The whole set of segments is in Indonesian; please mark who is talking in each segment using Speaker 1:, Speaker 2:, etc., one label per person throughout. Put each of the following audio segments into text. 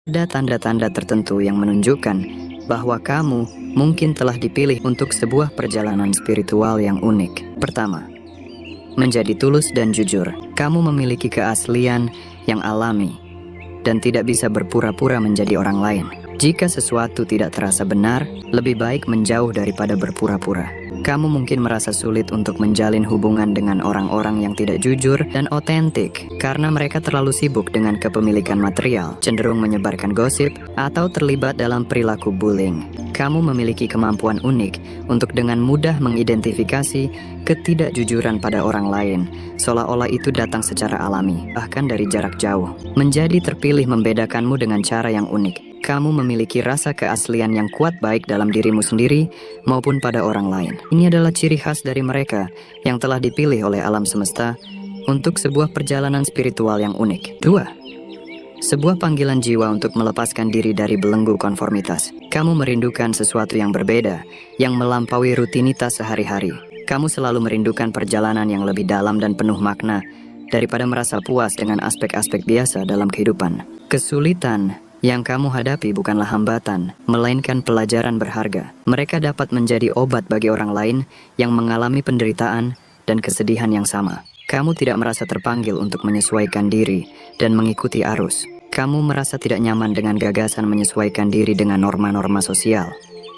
Speaker 1: Ada tanda-tanda tertentu yang menunjukkan bahwa kamu mungkin telah dipilih untuk sebuah perjalanan spiritual yang unik. Pertama, menjadi tulus dan jujur. Kamu memiliki keaslian yang alami dan tidak bisa berpura-pura menjadi orang lain. Jika sesuatu tidak terasa benar, lebih baik menjauh daripada berpura-pura. Kamu mungkin merasa sulit untuk menjalin hubungan dengan orang-orang yang tidak jujur dan otentik karena mereka terlalu sibuk dengan kepemilikan material, cenderung menyebarkan gosip, atau terlibat dalam perilaku bullying. Kamu memiliki kemampuan unik untuk dengan mudah mengidentifikasi ketidakjujuran pada orang lain, seolah-olah itu datang secara alami, bahkan dari jarak jauh. Menjadi terpilih membedakanmu dengan cara yang unik. Kamu memiliki rasa keaslian yang kuat baik dalam dirimu sendiri maupun pada orang lain. Ini adalah ciri khas dari mereka yang telah dipilih oleh alam semesta untuk sebuah perjalanan spiritual yang unik. 2. Sebuah panggilan jiwa untuk melepaskan diri dari belenggu konformitas. Kamu merindukan sesuatu yang berbeda, yang melampaui rutinitas sehari-hari. Kamu selalu merindukan perjalanan yang lebih dalam dan penuh makna daripada merasa puas dengan aspek-aspek biasa dalam kehidupan. Kesulitan yang kamu hadapi bukanlah hambatan, melainkan pelajaran berharga. Mereka dapat menjadi obat bagi orang lain yang mengalami penderitaan dan kesedihan yang sama. Kamu tidak merasa terpanggil untuk menyesuaikan diri dan mengikuti arus. Kamu merasa tidak nyaman dengan gagasan menyesuaikan diri dengan norma-norma sosial.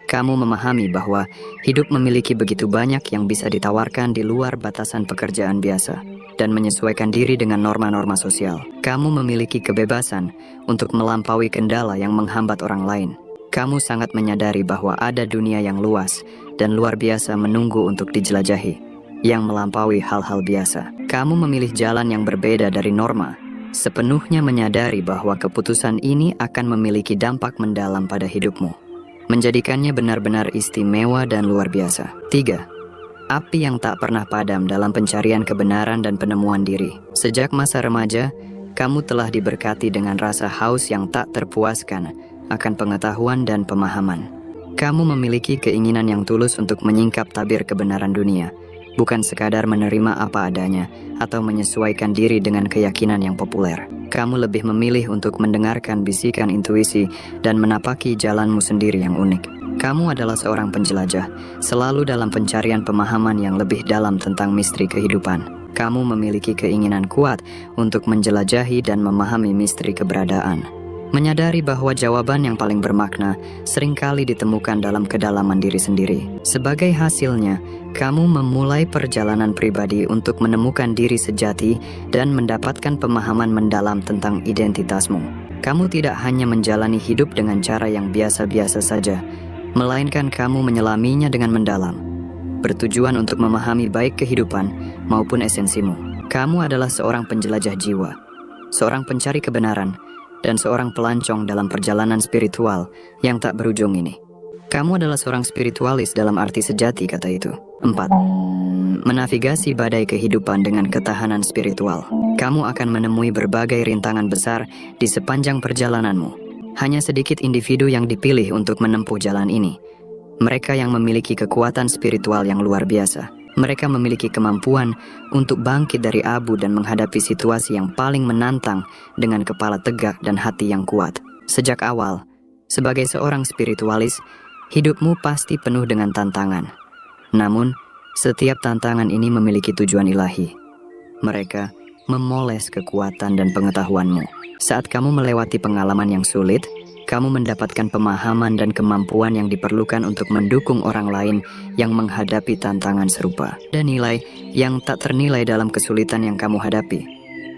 Speaker 1: Kamu memahami bahwa hidup memiliki begitu banyak yang bisa ditawarkan di luar batasan pekerjaan biasa dan menyesuaikan diri dengan norma-norma sosial. Kamu memiliki kebebasan untuk melampaui kendala yang menghambat orang lain. Kamu sangat menyadari bahwa ada dunia yang luas dan luar biasa menunggu untuk dijelajahi, yang melampaui hal-hal biasa. Kamu memilih jalan yang berbeda dari norma, sepenuhnya menyadari bahwa keputusan ini akan memiliki dampak mendalam pada hidupmu, menjadikannya benar-benar istimewa dan luar biasa. 3. Api yang tak pernah padam dalam pencarian kebenaran dan penemuan diri. Sejak masa remaja, kamu telah diberkati dengan rasa haus yang tak terpuaskan akan pengetahuan dan pemahaman. Kamu memiliki keinginan yang tulus untuk menyingkap tabir kebenaran dunia, bukan sekadar menerima apa adanya atau menyesuaikan diri dengan keyakinan yang populer. Kamu lebih memilih untuk mendengarkan bisikan intuisi dan menapaki jalanmu sendiri yang unik. Kamu adalah seorang penjelajah, selalu dalam pencarian pemahaman yang lebih dalam tentang misteri kehidupan. Kamu memiliki keinginan kuat untuk menjelajahi dan memahami misteri keberadaan. Menyadari bahwa jawaban yang paling bermakna seringkali ditemukan dalam kedalaman diri sendiri. Sebagai hasilnya, kamu memulai perjalanan pribadi untuk menemukan diri sejati dan mendapatkan pemahaman mendalam tentang identitasmu. Kamu tidak hanya menjalani hidup dengan cara yang biasa-biasa saja, melainkan kamu menyelaminya dengan mendalam, bertujuan untuk memahami baik kehidupan maupun esensimu. Kamu adalah seorang penjelajah jiwa, seorang pencari kebenaran, dan seorang pelancong dalam perjalanan spiritual yang tak berujung ini. Kamu adalah seorang spiritualis dalam arti sejati kata itu. 4. Menavigasi badai kehidupan dengan ketahanan spiritual. Kamu akan menemui berbagai rintangan besar di sepanjang perjalananmu. Hanya sedikit individu yang dipilih untuk menempuh jalan ini. Mereka yang memiliki kekuatan spiritual yang luar biasa. Mereka memiliki kemampuan untuk bangkit dari abu dan menghadapi situasi yang paling menantang dengan kepala tegak dan hati yang kuat. Sejak awal, sebagai seorang spiritualis, hidupmu pasti penuh dengan tantangan. Namun, setiap tantangan ini memiliki tujuan ilahi. Mereka memoles kekuatan dan pengetahuanmu. Saat kamu melewati pengalaman yang sulit, kamu mendapatkan pemahaman dan kemampuan yang diperlukan untuk mendukung orang lain yang menghadapi tantangan serupa. Dan nilai yang tak ternilai dalam kesulitan yang kamu hadapi,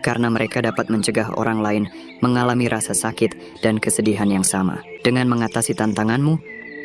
Speaker 1: karena mereka dapat mencegah orang lain mengalami rasa sakit dan kesedihan yang sama. Dengan mengatasi tantanganmu,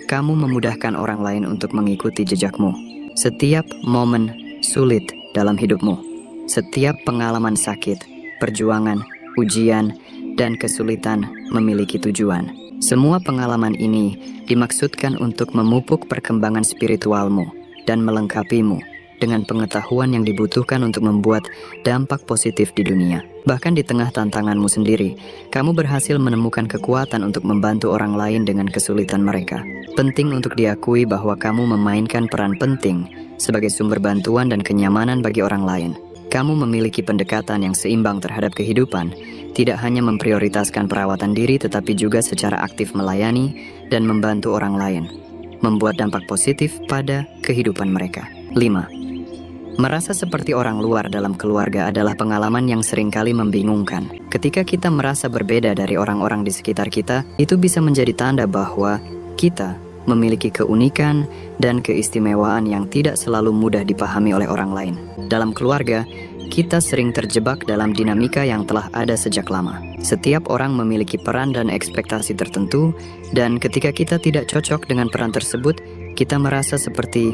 Speaker 1: kamu memudahkan orang lain untuk mengikuti jejakmu. Setiap momen sulit dalam hidupmu, setiap pengalaman sakit, perjuangan, ujian, dan kesulitan memiliki tujuan. Semua pengalaman ini dimaksudkan untuk memupuk perkembangan spiritualmu dan melengkapimu dengan pengetahuan yang dibutuhkan untuk membuat dampak positif di dunia. Bahkan di tengah tantanganmu sendiri, kamu berhasil menemukan kekuatan untuk membantu orang lain dengan kesulitan mereka. Penting untuk diakui bahwa kamu memainkan peran penting sebagai sumber bantuan dan kenyamanan bagi orang lain. Kamu memiliki pendekatan yang seimbang terhadap kehidupan, tidak hanya memprioritaskan perawatan diri tetapi juga secara aktif melayani dan membantu orang lain, membuat dampak positif pada kehidupan mereka. 5. Merasa seperti orang luar dalam keluarga adalah pengalaman yang seringkali membingungkan. Ketika kita merasa berbeda dari orang-orang di sekitar kita, itu bisa menjadi tanda bahwa kita memiliki keunikan dan keistimewaan yang tidak selalu mudah dipahami oleh orang lain. Dalam keluarga, kita sering terjebak dalam dinamika yang telah ada sejak lama. Setiap orang memiliki peran dan ekspektasi tertentu, dan ketika kita tidak cocok dengan peran tersebut, kita merasa seperti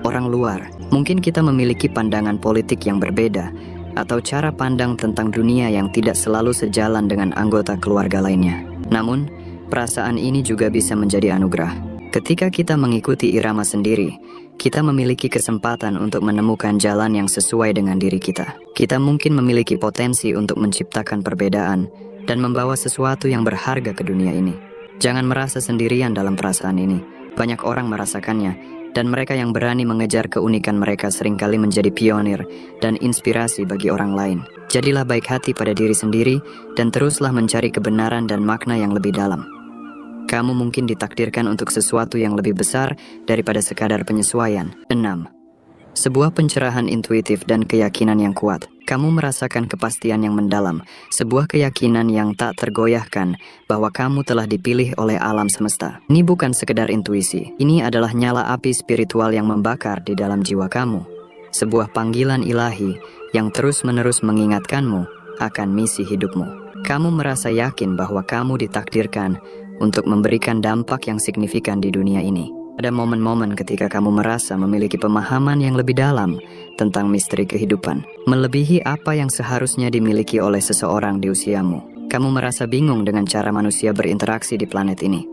Speaker 1: orang luar. Mungkin kita memiliki pandangan politik yang berbeda, atau cara pandang tentang dunia yang tidak selalu sejalan dengan anggota keluarga lainnya. Namun, perasaan ini juga bisa menjadi anugerah. Ketika kita mengikuti irama sendiri, kita memiliki kesempatan untuk menemukan jalan yang sesuai dengan diri kita. Kita mungkin memiliki potensi untuk menciptakan perbedaan dan membawa sesuatu yang berharga ke dunia ini. Jangan merasa sendirian dalam perasaan ini. Banyak orang merasakannya, dan mereka yang berani mengejar keunikan mereka seringkali menjadi pionir dan inspirasi bagi orang lain. Jadilah baik hati pada diri sendiri dan teruslah mencari kebenaran dan makna yang lebih dalam. Kamu mungkin ditakdirkan untuk sesuatu yang lebih besar daripada sekadar penyesuaian. 6. Sebuah pencerahan intuitif dan keyakinan yang kuat. Kamu merasakan kepastian yang mendalam, sebuah keyakinan yang tak tergoyahkan bahwa kamu telah dipilih oleh alam semesta. Ini bukan sekedar intuisi, ini adalah nyala api spiritual yang membakar di dalam jiwa kamu. Sebuah panggilan ilahi yang terus-menerus mengingatkanmu akan misi hidupmu. Kamu merasa yakin bahwa kamu ditakdirkan untuk memberikan dampak yang signifikan di dunia ini. Ada momen-momen ketika kamu merasa memiliki pemahaman yang lebih dalam tentang misteri kehidupan, melebihi apa yang seharusnya dimiliki oleh seseorang di usiamu. Kamu merasa bingung dengan cara manusia berinteraksi di planet ini,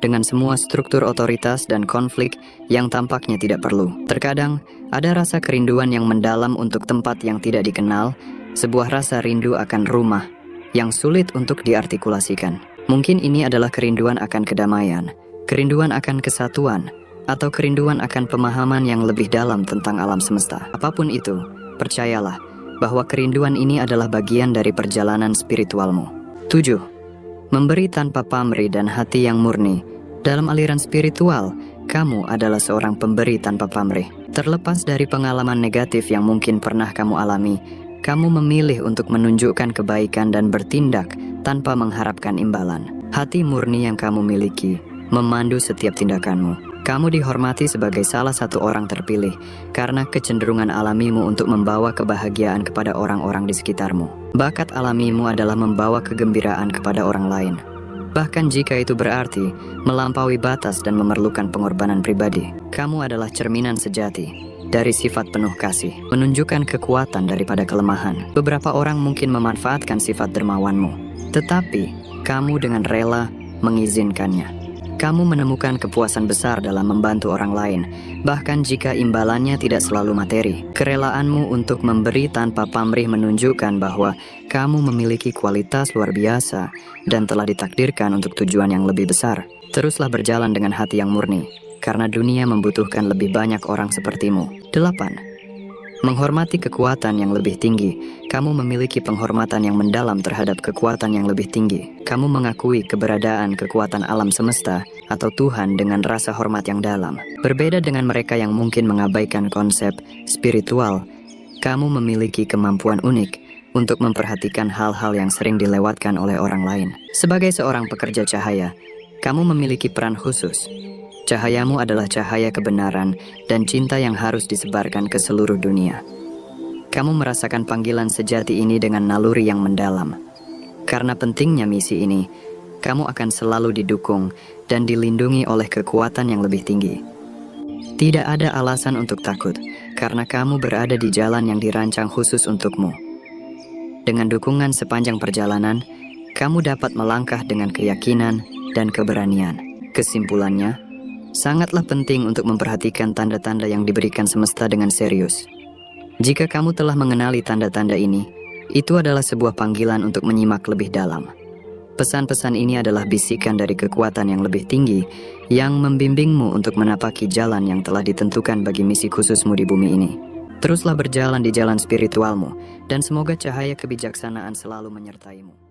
Speaker 1: dengan semua struktur otoritas dan konflik yang tampaknya tidak perlu. Terkadang, ada rasa kerinduan yang mendalam untuk tempat yang tidak dikenal, sebuah rasa rindu akan rumah yang sulit untuk diartikulasikan. Mungkin ini adalah kerinduan akan kedamaian, kerinduan akan kesatuan, atau kerinduan akan pemahaman yang lebih dalam tentang alam semesta. Apapun itu, percayalah bahwa kerinduan ini adalah bagian dari perjalanan spiritualmu. 7. Memberi tanpa pamrih dan hati yang murni. Dalam aliran spiritual, kamu adalah seorang pemberi tanpa pamrih. Terlepas dari pengalaman negatif yang mungkin pernah kamu alami, kamu memilih untuk menunjukkan kebaikan dan bertindak tanpa mengharapkan imbalan. Hati murni yang kamu miliki memandu setiap tindakanmu. Kamu dihormati sebagai salah satu orang terpilih karena kecenderungan alamimu untuk membawa kebahagiaan kepada orang-orang di sekitarmu. Bakat alamimu adalah membawa kegembiraan kepada orang lain, bahkan jika itu berarti melampaui batas dan memerlukan pengorbanan pribadi. Kamu adalah cerminan sejati dari sifat penuh kasih, menunjukkan kekuatan daripada kelemahan. Beberapa orang mungkin memanfaatkan sifat dermawanmu, tetapi kamu dengan rela mengizinkannya. Kamu menemukan kepuasan besar dalam membantu orang lain, bahkan jika imbalannya tidak selalu materi. Kerelaanmu untuk memberi tanpa pamrih menunjukkan bahwa kamu memiliki kualitas luar biasa dan telah ditakdirkan untuk tujuan yang lebih besar. Teruslah berjalan dengan hati yang murni, karena dunia membutuhkan lebih banyak orang sepertimu. 8. Menghormati kekuatan yang lebih tinggi. Kamu memiliki penghormatan yang mendalam terhadap kekuatan yang lebih tinggi. Kamu mengakui keberadaan kekuatan alam semesta atau Tuhan dengan rasa hormat yang dalam. Berbeda dengan mereka yang mungkin mengabaikan konsep spiritual, kamu memiliki kemampuan unik untuk memperhatikan hal-hal yang sering dilewatkan oleh orang lain. Sebagai seorang pekerja cahaya, kamu memiliki peran khusus. Cahayamu adalah cahaya kebenaran dan cinta yang harus disebarkan ke seluruh dunia. Kamu merasakan panggilan sejati ini dengan naluri yang mendalam. Karena pentingnya misi ini, kamu akan selalu didukung dan dilindungi oleh kekuatan yang lebih tinggi. Tidak ada alasan untuk takut, karena kamu berada di jalan yang dirancang khusus untukmu. Dengan dukungan sepanjang perjalanan, kamu dapat melangkah dengan keyakinan dan keberanian. Kesimpulannya, sangatlah penting untuk memperhatikan tanda-tanda yang diberikan semesta dengan serius. Jika kamu telah mengenali tanda-tanda ini, itu adalah sebuah panggilan untuk menyimak lebih dalam. Pesan-pesan ini adalah bisikan dari kekuatan yang lebih tinggi yang membimbingmu untuk menapaki jalan yang telah ditentukan bagi misi khususmu di bumi ini. Teruslah berjalan di jalan spiritualmu, dan semoga cahaya kebijaksanaan selalu menyertaimu.